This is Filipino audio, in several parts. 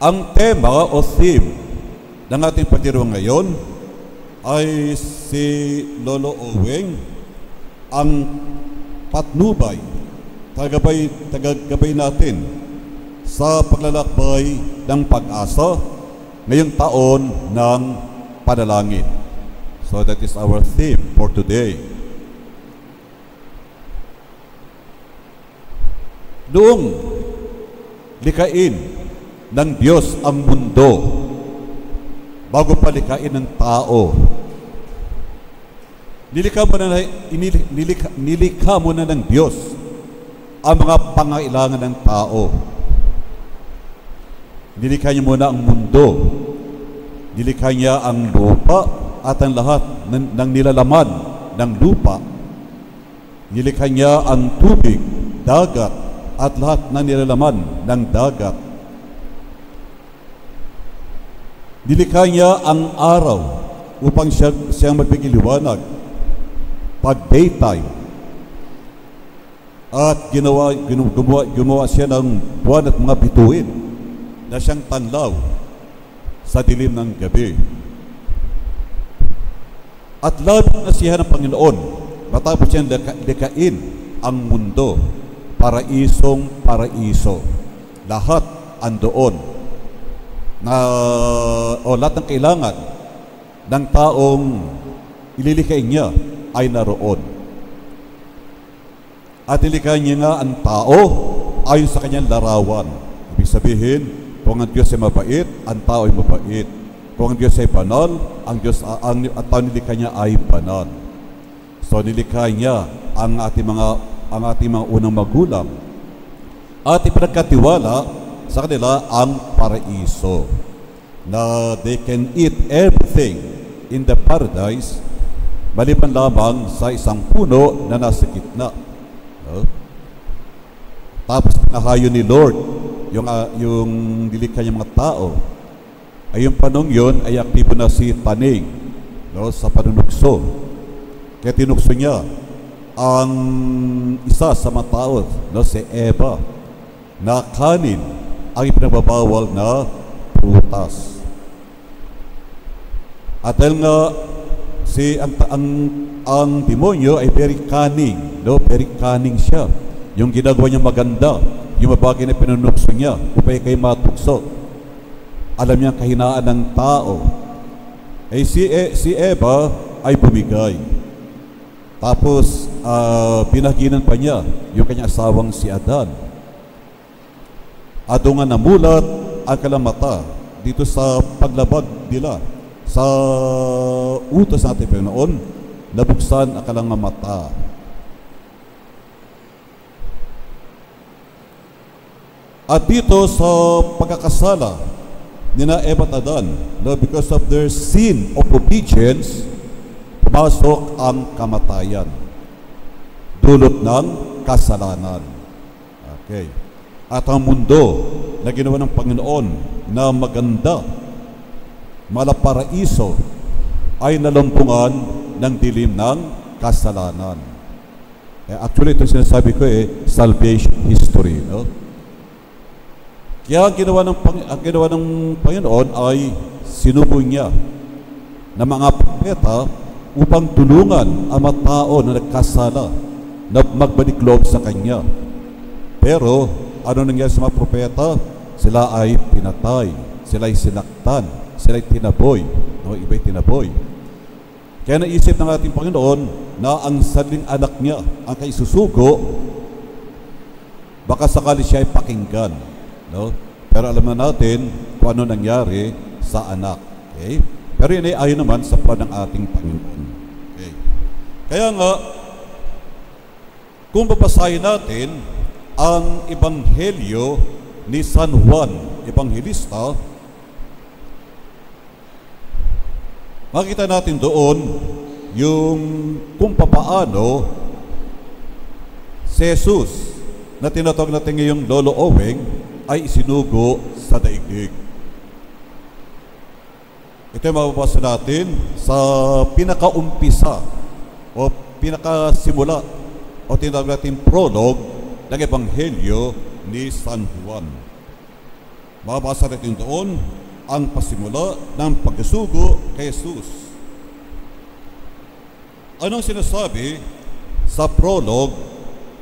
Ang tema o theme ng ating pagdiriwang ngayon ay si Lolo Oweng, ang patnubay, tagagabay natin sa paglalakbay ng pag-asa ngayong taon ng panalangin. So that is our theme for today. Noong likain ng Diyos ang mundo, bago pa likain ng tao, nilikha mo na ng Diyos ang mga pangailangan ng tao. Nilikha niya muna ang mundo. Nilikha niya ang lupa at ang lahat ng nilalaman ng lupa. Nilikha niya ang tubig, dagat, at lahat ng nilalaman ng dagat. Nilikha niya ang araw upang siyang magbigay liwanag pag daytime. At gumawa siya ng buwan at mga bituin na siyang tanlaw sa dilim ng gabi. At labing nasiyahan ng Panginoon matapos siyang likain ang mundo, paraisong paraiso. Lahat andoon na lahat ng kailangan ng taong ililikain niya ay naroon. At nilikha niya nga ang tao ayon sa kanyang larawan. Ibig sabihin, kung ang Diyos ay mabait, ang tao ay mabait. Kung ang Diyos ay banal, ang tao nilikha niya ay banal. So nilikha niya ang ating mga unang magulang at ipinagkatiwala sa kanila ang paraiso, na they can eat everything in the paradise maliban lamang sa isang puno na nasa gitna. Tapos pinahayo ni Lord yung nilikha niyang mga tao. Ay yung panong yun ay aktibo na si Taning sa panunukso. Kaya tinukso niya ang isa sa mga tao, si Eva, na kanin ang ipinagbabawal na prutas. At dahil nga ang demonyo ay very cunning, very cunning siya. Yung ginagawa niya maganda, yung mabagay na pinunukso niya upay kay matukso. Alam niya ang kahinaan ng tao. Si Eva ay bumigay. Tapos pinaginan pa niya yung kanyang asawang si Adan. At doon nga namulat ang kanilang mata dito sa paglabag nila sa utos natin Panginoon, nabuksan ang kanilang mata. At dito sa pagkakasala ni na Eva at Adan, because of their sin of obedience, pumasok ang kamatayan, dulot ng kasalanan. Okay. At ang mundo na ginawa ng Panginoon na maganda, malaparaiso, ay nalampungan ng dilim ng kasalanan. Actually, ito sinasabi ko salvation history. Kaya ang ginawa ng Panginoon ay sinubo niya ng mga propeta upang tulungan ang mga tao na nagkasala na magbalik loob sa Kanya. Pero ano nangyari sa mga propeta? Sila ay pinatay, sila ay sinaktan, sila ay tinaboy, iba'y tinaboy. Kaya naisip ng ating Panginoon na ang sariling anak niya ang kaisusugo, baka sakali siya ay pakinggan. Pero alam na natin kung ano nangyari sa anak. Okay? Pero yun ay ayon naman sa plan ng ating Panginoon. Okay. Kaya nga, kung babasahin natin ang Ebanghelyo ni San Juan Evangelista, makikita natin doon yung kung papaano si Jesus na tinatawag natin ngayong Lolo Oweng ay isinugo sa daigdig. Ito ay mababasa natin sa pinakaumpisa o pinakasimula o tinatawag natin prologue ng Ebanghelyo ni San Juan. Mabasa natin doon ang pasimula ng pagsugo kay Jesus. Anong sinasabi sa prologue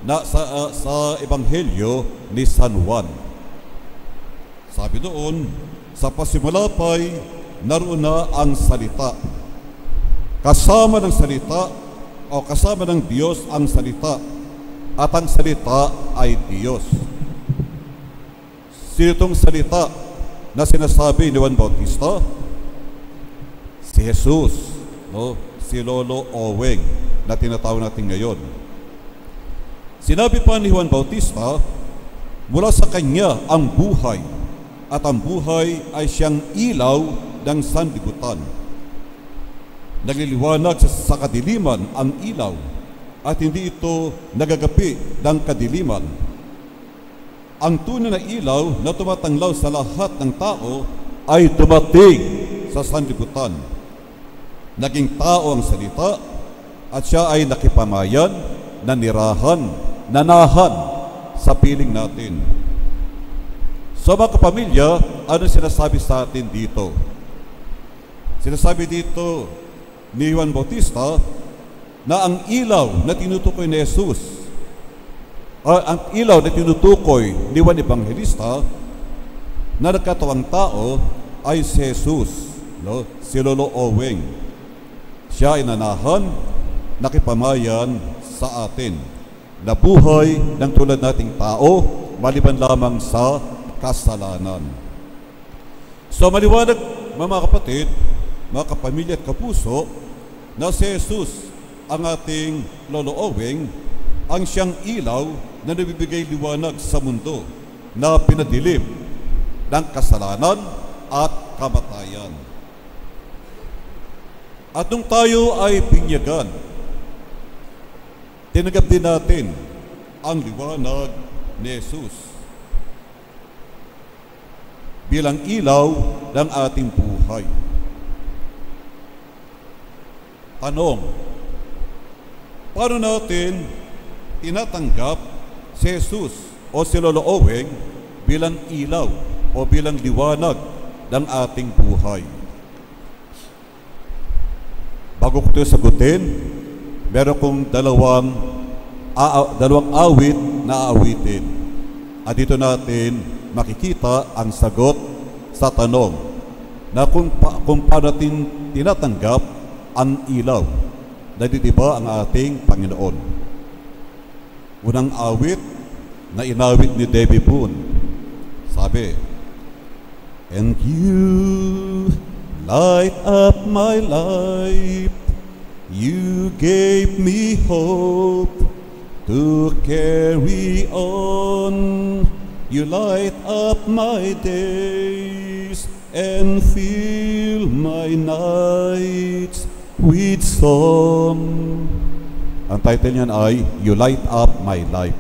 na sa Ebanghelyo ni San Juan? Sabi doon, sa pasimula pa'y naroon na ang salita. Kasama ng salita o kasama ng Diyos ang salita, at ang salita ay Diyos. Sino itong salita na sinasabi ni Juan Bautista? Si Jesus, no? Si Lolo Oweng na tinatawag natin ngayon. Sinabi pa ni Juan Bautista, mula sa kanya ang buhay, at ang buhay ay siyang ilaw ng sanlibutan. Nagliliwanag sa kadiliman ang ilaw, at hindi ito nagagapi ng kadiliman. Ang tunay na ilaw na tumatanglaw sa lahat ng tao ay dumating sa sanlibutan. Naging tao ang salita, at siya ay nakipamayan, nanirahan, nanahan sa piling natin. So mga kapamilya, ano sinasabi sa atin dito? Sinasabi dito ni Juan Bautista na ang ilaw na tinutukoy ni Jesus, ang ilaw na tinutukoy ni Juan Evangelista na nagkatawang tao ay si Jesus, no? Si Lolo Oweng. Siya ay nanahan, nakipamayan sa atin, na buhay ng tulad nating tao, maliban lamang sa kasalanan. So maliwanag, mga kapatid, mga kapamilya at kapuso, na si Jesus ang ating Lolo Oweng, ang siyang ilaw na nabibigay liwanag sa mundo na pinadilim ng kasalanan at kamatayan. At nung tayo ay binyagan, tinanggap din natin ang liwanag ni Jesus bilang ilaw ng ating buhay. Tanong, paano natin tinatanggap si Jesus o si Lolo Oweng bilang ilaw o bilang liwanag ng ating buhay? Bago ko ito sagutin, meron kong dalawang awit na aawitin. At dito natin makikita ang sagot sa tanong na kung paano natin tinatanggap ang ilaw na ditiba ang ating Panginoon. Unang awit na inawit ni Debbie Boone, sabi, "And you light up my life, you gave me hope to carry on. You light up my days and fill my nights with song." Ang title niyan ay "You Light Up My Life."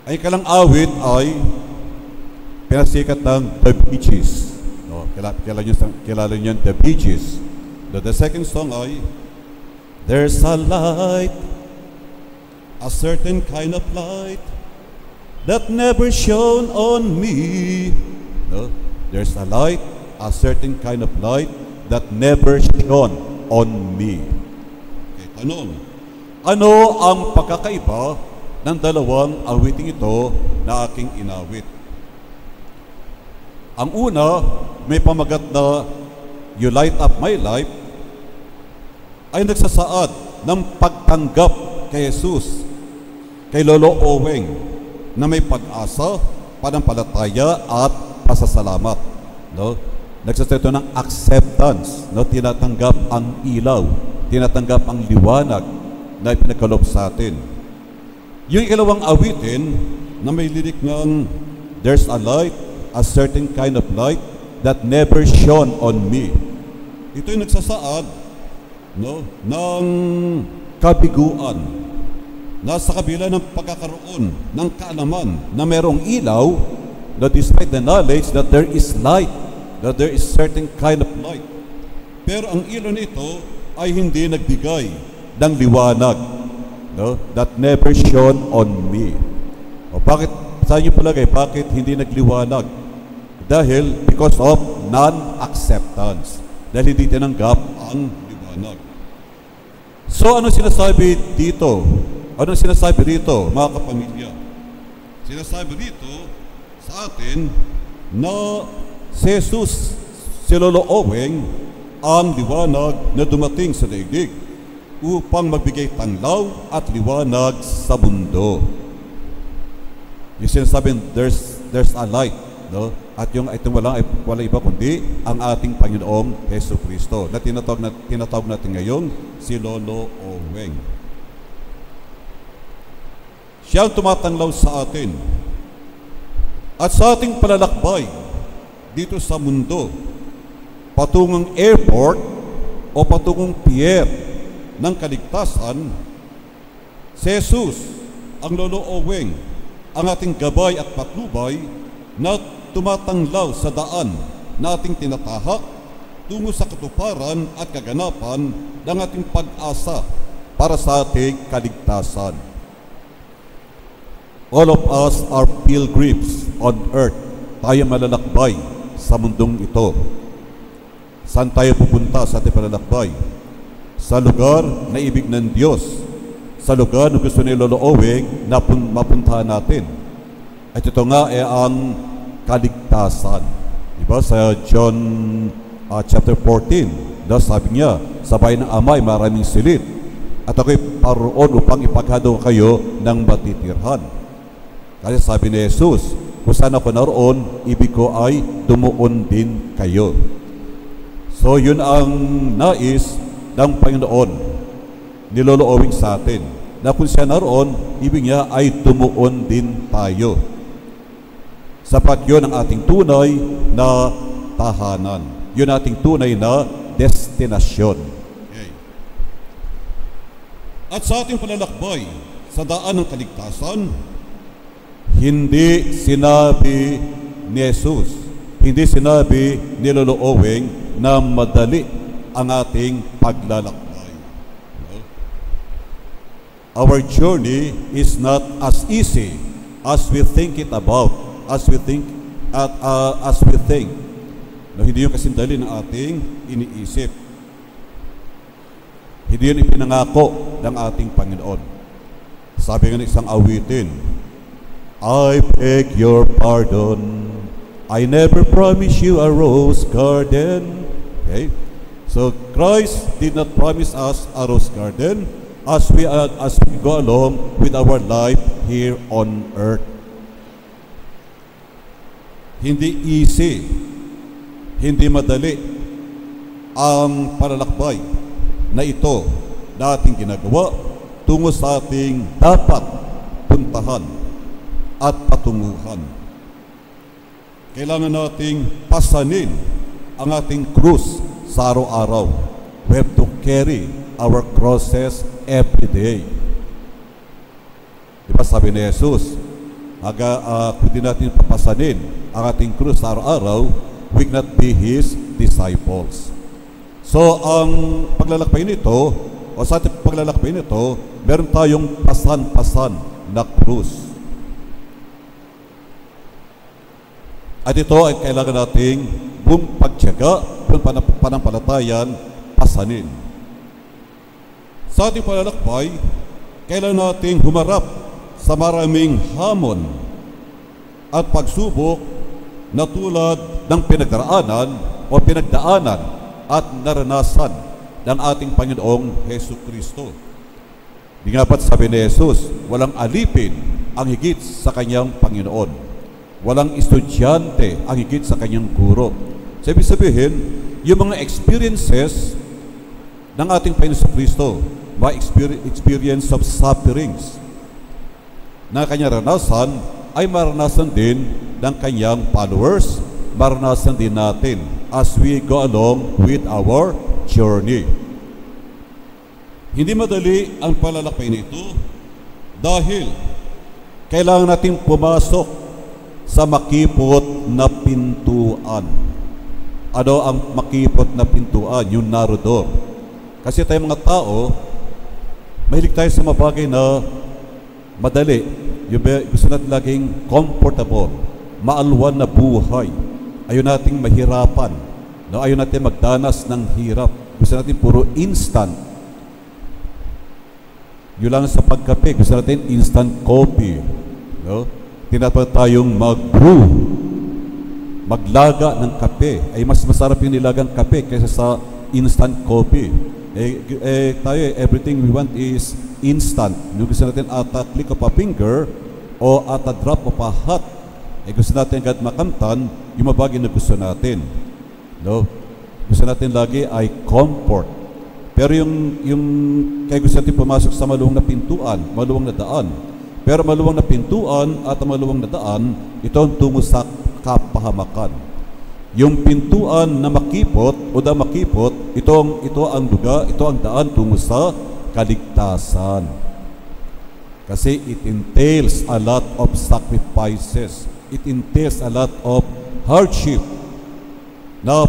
Ay ikalang awit ay pinasikat ng The Bee Gees. No, kilala niyo The Bee Gees. The second song ay "There's a light, a certain kind of light that never shone on me." No? There's a light, a certain kind of light that never shone on me. Okay, tanong, ano ang pagkakaiba ng dalawang awiting ito na aking inawit? Ang una, may pamagat na "You light up my life" ay nagsasaad ng pagtanggap kay Jesus, kay Lolo Oweng, na may pag-asa, panampalataya at pasasalamat. No? Nagsasaad ng acceptance, no? Tinatanggap ang ilaw, tinatanggap ang liwanag na ipinagkaloob sa atin. Yung ikalawang awitin na may lirik ng "There's a light, a certain kind of light that never shone on me." Ito yung nagsasaad, no, ng kabiguan na sa kabila ng pagkakaroon ng kaalaman na merong ilaw, na despite the knowledge that there is light, that there is certain kind of light, pero ang ilaw nito ay hindi nagbigay ng liwanag, no, that never shone on me. O bakit, sa inyo palagay, bakit hindi nagliwanag because of non-acceptance. Dahil hindi tinanggap ang liwanag. So ano sinasabi dito? Ano sinasabi dito, mga kapamilya? Sinasabi dito sa atin na si Jesus, si Lolo Oweng, ang liwanag na dumating sa daigdig upang magbigay tanglaw at liwanag sa mundo. Yung sinasabi, there's a light, no? At yung itong wala iba kundi ang ating Panginoong Hesus Kristo na tinatawag natin ngayon si Lolo Oweng. Siya ang tumatanglaw sa atin. At sa ating palalakbay dito sa mundo, patungong airport o patungong pier ng kaligtasan, si Jesus, ang Lolo Oweng, ang ating gabay at patnubay na tumatanglaw sa daan na ating tinatahak tungo sa katuparan at kaganapan ng ating pag-asa para sa ating kaligtasan. All of us are pilgrims on earth. Tayo malalakbay sa mundong ito. Saan tayo pupunta sa ating palalakbay? Sa lugar na ibig ng Diyos. Sa lugar na gusto ni Lolo Oweng na mapuntahan natin. At ito nga ay ang kaligtasan. Diba? Sa John chapter 14, sabi niya, sa bayan ng Ama ay maraming silid. At ako'y paroon upang ipaghado kayo ng matitirhan. Kasi sabi ni Jesus, kung saan ako naroon, ibig ko ay dumuon din kayo. So yun ang nais ng Panginoon ni Lolo Oweng sa atin, na kung siya naroon, ibig niya ay dumuon din tayo. Sapat yun ang ating tunay na tahanan. Yun ating tunay na destinasyon. Okay. At sa ating palalakbay sa daan ng kaligtasan, hindi sinabi ni Jesus, hindi sinabi ni Lolo Oweng na madali ang ating paglalakbay. Our journey is not as easy as we think it about, as we think. No, hindi yung kasindali ng ating iniisip. Hindi yun ipinangako ng ating Panginoon. Sabi nga ng isang awitin, I beg your pardon, I never promised you a rose garden. Okay? So Christ did not promise us a rose garden as we go along with our life here on earth. Hindi easy, hindi madali ang palalakbay na ito na ating ginagawa tungo sa ating dapat puntahan at patunguhan. Kailangan nating pasanin ang ating krus sa araw-araw. We have to carry our crosses every day. Diba sabi ni Jesus, kung di natin papasanin ang ating krus sa araw-araw, we cannot be His disciples. So, ang paglalakbay nito, o sa ating paglalakbay nito, meron tayong pasan-pasan na krus. At ito ay kailangan nating buong pagtiyaga, buong panampalatayaan, pasanin. Sa ating palalakbay, kailangan nating humarap sa maraming hamon at pagsubok na tulad ng pinagdaanan at naranasan ng ating Panginoong Hesus Kristo. Di nga ba't sabi ni Jesus, walang alipin ang higit sa kanyang Panginoon. Walang estudyante ang higit sa kanyang guro. So, ibig sabihin, yung mga experiences ng ating Panginoon Kristo, mga experience of sufferings na kanyang ranasan, ay maranasan din ng kanyang followers, maranasan din natin as we go along with our journey. Hindi madali ang palalakbay nito dahil kailangan natin pumasok sa makipot na pintuan. Ano ang makipot na pintuan? Yung narrow door. Kasi tayo mga tao, mahilig tayo sa mabagay na madali. Yung gusto natin laging comfortable, maalwan na buhay. ayaw nating mahirapan. No? Ayaw natin magdanas ng hirap. Gusto natin puro instant. Yun lang sa pagkape. Gusto natin instant coffee. No? Tinatawag tayong mag-brew. Maglaga ng kape. Ay mas masarap yung nilagang kape kaysa sa instant coffee. Tayo, everything we want is instant. Yung gusto natin at a click of a finger o at a drop of a hat. Gusto natin agad makamtan yung mabagay na gusto natin. No? Gusto natin lagi ay comfort. Pero yung kaya gusto natin pumasok sa maluwang na pintuan, maluwang na daan. Pero maluwang na pintuan at maluwang na daan, ito ang tungo sa kapahamakan. Yung pintuan na makipot o na makipot, ito ang lugar, ito ang daan tungo sa kaligtasan. Kasi it entails a lot of sacrifices. It entails a lot of hardship na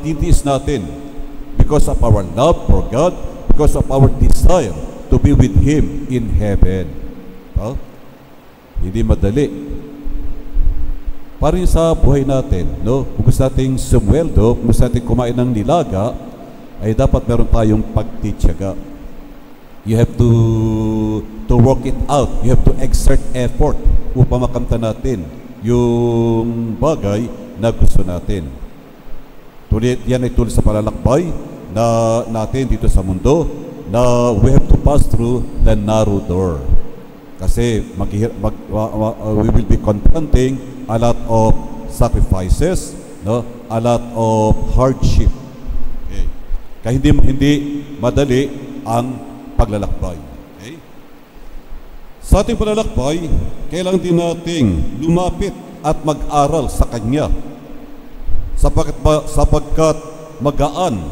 titiis natin because of our love for God, because of our desire to be with Him in heaven. Hindi madali. Parang sa buhay natin, no? Kung gusto nating sumweldo, kung gusto nating kumain ng nilaga, ay dapat meron tayong pagtitiyaga. You have to work it out. You have to exert effort upang makamtan natin yung bagay na gusto natin. Yan ay tulad sa palalakbay na natin dito sa mundo, na we have to pass through the narrow door. Kasi we will be confronting a lot of sacrifices, no? A lot of hardship. Okay. Kaya hindi madali ang paglalakbay. Okay? Sa ating paglalakbay, kailangan din nating lumapit at mag-aral sa Kanya sapagkat magaan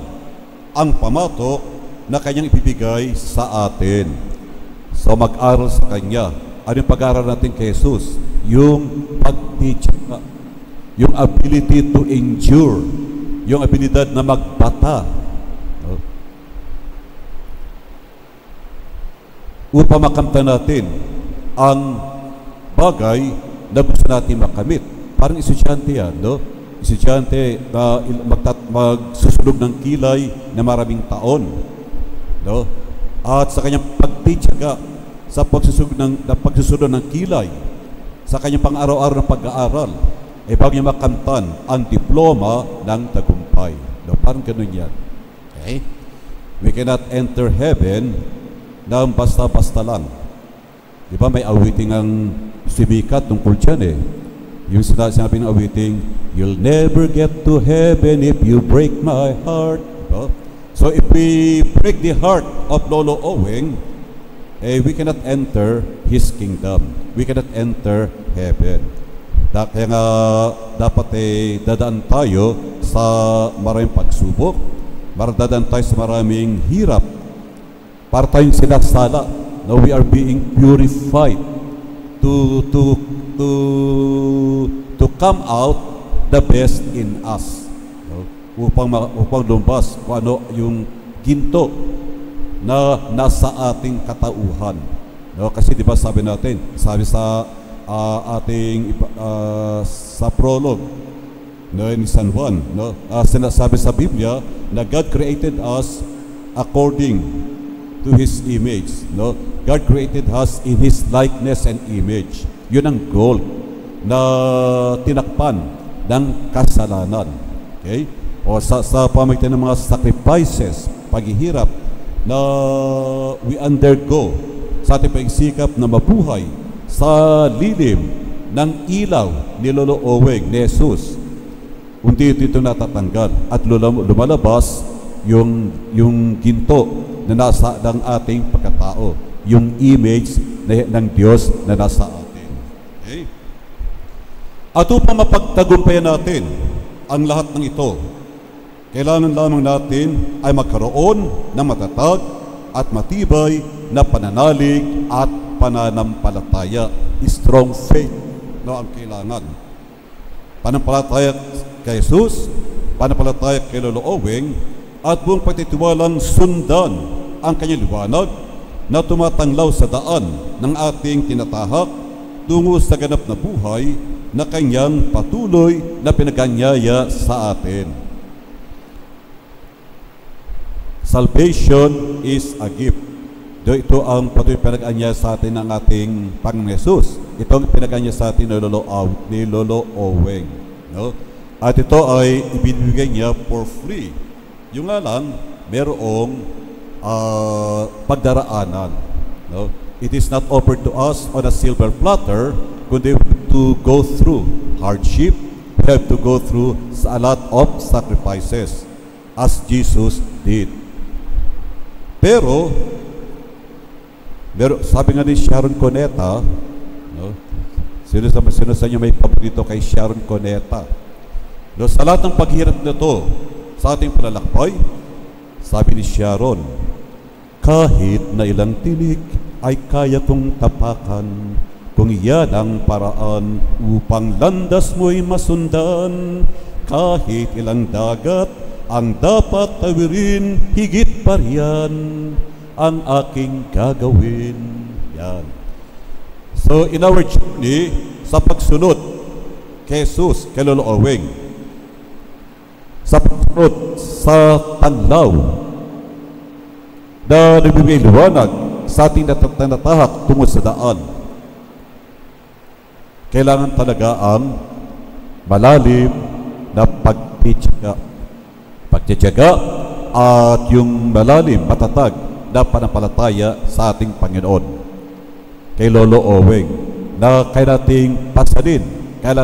ang pamatok na Kanyang ibibigay sa atin. So mag-aral sa Kanya. Ano yung pag-aaral natin kay Jesus? Yung pagtitiyaga, yung ability to endure, yung abilidad na magbata. No? Upang makamtan natin ang bagay na gusto natin makamit. Parang estudyante yan, no? Estudyante na magsusunog ng kilay na maraming taon, no? At sa kanyang pagtitiyaga sa pagsusunod ng kilay, sa kanyang pang-araw-araw na pag-aaral, ay bago niya makamtan ang diploma ng tagumpay. No, parang ganun yan. Okay? We cannot enter heaven na basta-basta lang. Di ba may awiting ang sumikat tungkol dyan eh. Yung sinabi ng awiting, you'll never get to heaven if you break my heart. Diba? So if we break the heart of Lolo Owing, we cannot enter His kingdom. We cannot enter heaven. Kaya nga dapat dadaan tayo sa maraming pagsubok, dadaan tayo sa maraming hirap para tayong sinasala. Now we are being purified to come out the best in us. No? Upang lumbas kung ano yung ginto na nasa ating katauhan. No? Kasi di ba sabi natin, sabi sa sa prologue, no, ni San Juan, no? Sinasabi sa Biblia na God created us according to His image. No? God created us in His likeness and image. Yun ang goal na tinakpan ng kasalanan. Okay? O sa pamagitan ng mga sacrifices, paghihirap na we undergo sa ating pagsikap na mabuhay sa lilim ng ilaw ni Lolo Owing, ni Jesus. Unti-unti ito natatanggal at lumalabas yung ginto na nasa ng ating pagkatao, yung image ng Diyos na nasa atin. Okay? At upang mapagtagumpayan natin ang lahat ng ito, kailangan lamang natin ay magkaroon ng matatag at matibay na pananalig at pananampalataya. Strong faith na ang kailangan. Panampalataya kay Jesus, panampalataya kay Lolo Owing, at buong pagtitiwalang sundan ang kanyang liwanag na tumatanglaw sa daan ng ating tinatahak tungo sa ganap na buhay na kanyang patuloy na pinaganyaya sa atin. Salvation is a gift. Ito ang patuloy pinag-anya sa atin ng ating Panginoon Hesus. Ito ang pinag-anya sa atin ni Lolo Oweng. No? At ito ay ibinibigay niya for free. Yung nga lang, merong pagdaraanan. No? It is not offered to us on a silver platter, kundi to go through hardship. We have to go through a lot of sacrifices, as Jesus did. Pero sabi nga ni Sharon Cuneta, no? Sino sa inyo may paborito kay Sharon Cuneta? No, sa lahat ng paghirap na to, sa ating palalakbay, sabi ni Sharon, kahit na ilang tinik ay kaya kong tapakan, kung iyan ang paraan upang landas mo'y masundan, kahit ilang dagat ang dapat tawirin, higit pa riyan ang aking gagawin. Yan. So, in our journey, sa pagsunod kay Jesus, kay Lolo Oweng, sa pagsunod sa panlaw na nagbibigay liwanag sa ating natatahak tungo sa daan, kailangan talaga ang malalim na pagtitiyaga at yung malalim, matatag na panampalataya sa ating Panginoon. Kay Lolo Oweng, na kaya nating pasalin, kaya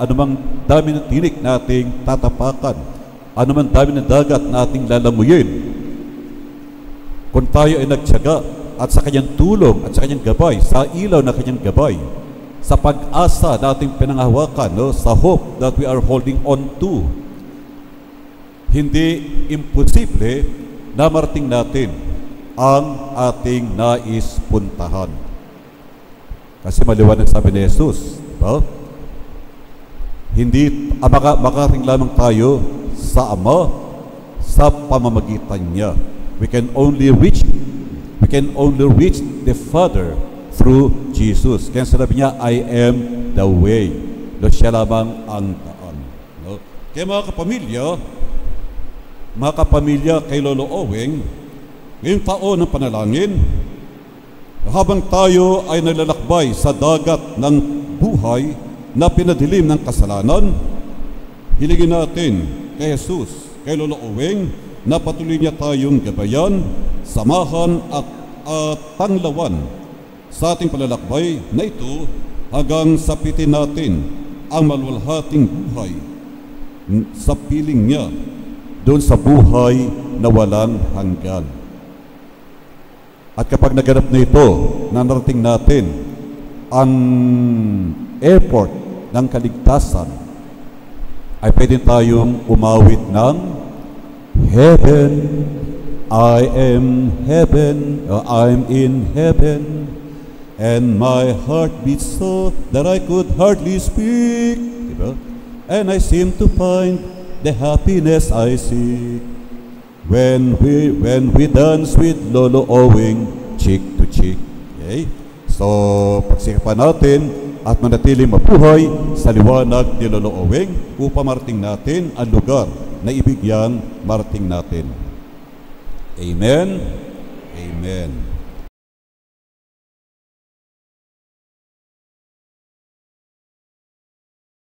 anumang dami ng tinik nating tatapakan, anumang dami ng dagat na ating lalamuyin, kung tayo ay nagtiyaga at sa kanyang tulong at sa kanyang gabay, sa ilaw na kanyang gabay, sa pag-asa na ating pinanghawakan, no, sa hope that we are holding on to, hindi imposible na marating natin ang ating nais puntahan. Kasi maliwanag sabi ni Jesus, diba? Hindi makating lamang tayo sa Ama sa pamamagitan niya. We can only reach the Father through Jesus. Kaya sabi niya, I am the way. No, siya lamang ang daan. No? Kaya mga kapamilya kay Lolo Oweng, ngayong taon ng panalangin, habang tayo ay nalalakbay sa dagat ng buhay na pinadilim ng kasalanan, hilingin natin kay Jesus, kay Lolo Oweng, na patuloy niya tayong gabayan, samahan at panglawan sa ating palalakbay na ito hanggang sapitin natin ang maluwalhating buhay sa piling niya doon sa buhay na walang hanggan. At kapag naganap na ito, narating natin ang airport ng kaligtasan, ay pwede tayong umawit ng Heaven, I am heaven, I'm in heaven, and my heart beats so that I could hardly speak, diba? And I seem to find the happiness I seek when we dance with Lolo Oweng cheek to cheek. Okay? So, pagsikapan natin at manatiling mabuhay sa liwanag ni Lolo Oweng upang marating natin ang lugar na ibigyang marating natin. Amen. Amen.